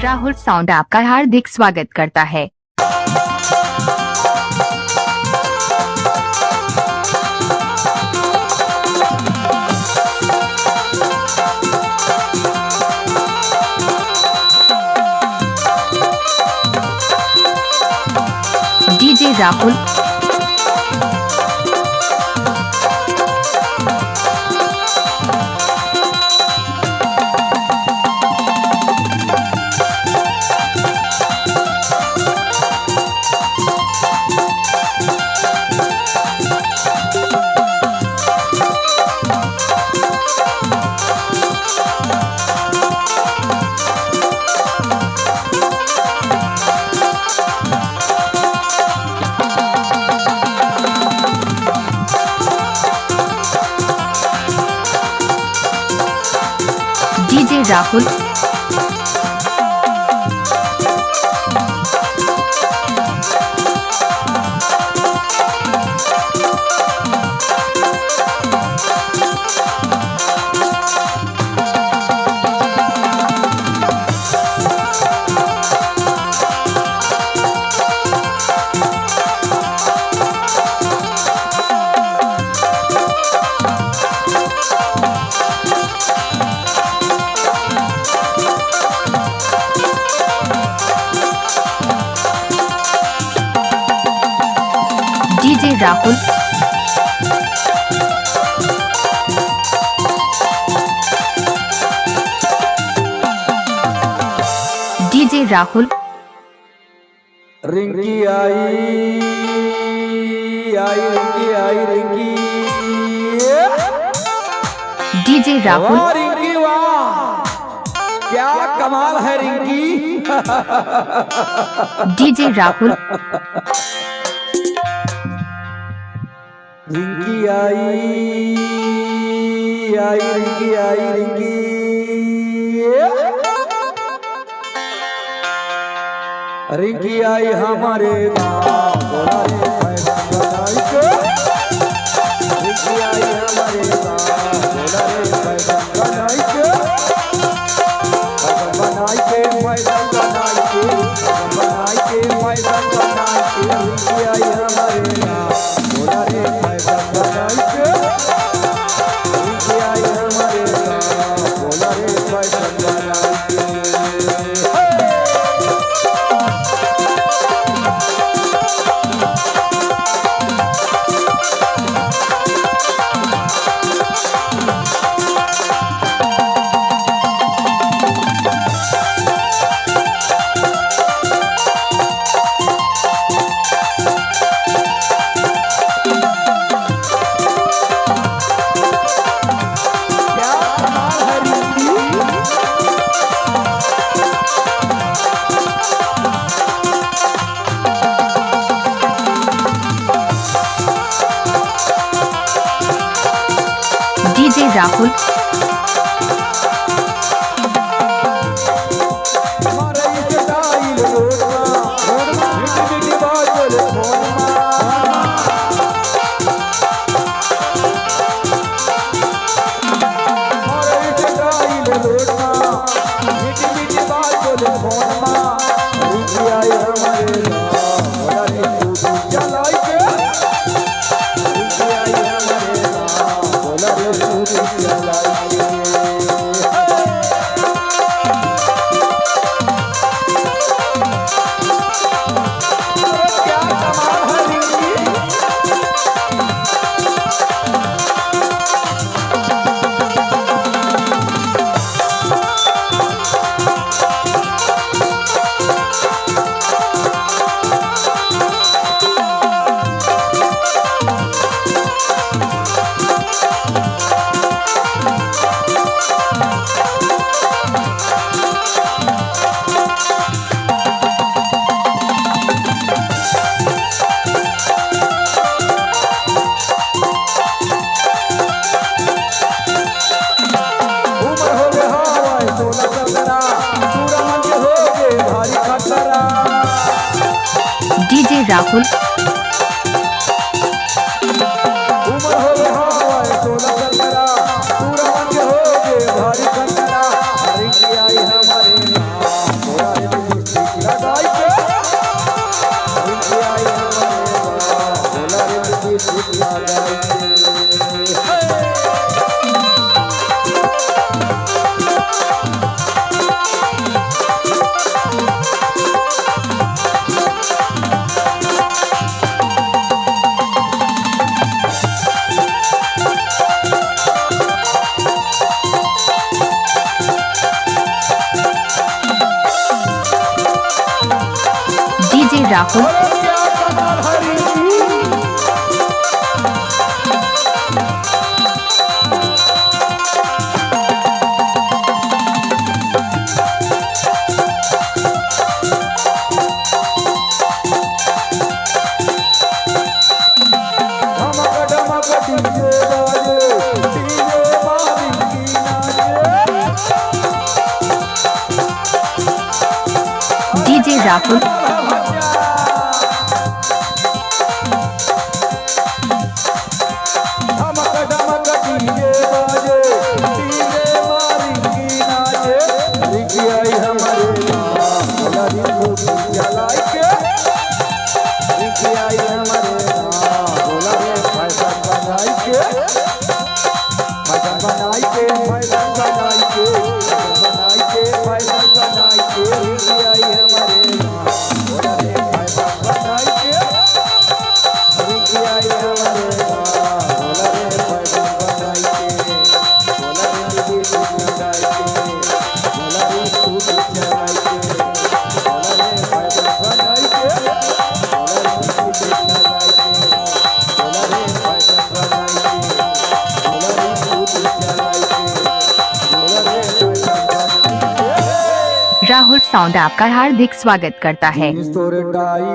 Rahul sound आपका हार्दिक स्वागत करता है। DJ Rahul DJ Rahul DJ Rahul DJ Rahul Rinki आई रिंकी आई रिंकी डीजे राहुल वाह रिंकी वाह क्या कमाल है रिंकी डीजे राहुल रिंकी आई रिंकी आई रिंकी रिंकी आई हमारे गाँव बोला रे फैशन बनाई के रिंकी आई हमारे गाँव बोला रे फैशन बनाई के फैशन बनाई के फैशन बनाई के फैशन बनाई के फैशन बनाई के रिंकी आई हमारे गाँव बोला रे फैशन बनाई के रिंकी आई हमारे गाँव बोला रे फैशन बनाई के डीजे राहुल डीजे राहुल भारी कंगना, रिंकी आई हमारे नाम, राहुल अरे क्या कमाल हरी धमक धमक डीजे बाजे डीजे बारिंगी नाचे डीजे राहुल धमक धमक डीजे बाजे डीजे मारिंगी नाचे रिंगी आई हमारे नाम लड़ी खूबी जलाई के रिंगी आई हमारे नाम बोला रे फैशन बनाई के फैशन बनाई के फैशन बनाई के फैशन बनाई के रिंगी आई हमारे नाम बोला रे फैशन बनाई के रिंगी आई हमारे नाम बोला रे फैशन बनाई के बोला रे दीदी लगाई के बोला रे सूट चलाई के बोला रे फैशन बनाई के बोला रे दीदी लगाई के बोला रे फैशन बनाई के बोला रे सूट चलाई के बोला रे फैशन बनाई के राहुल साउंड आपका हार्दिक स्वागत करता है। तोरे डाई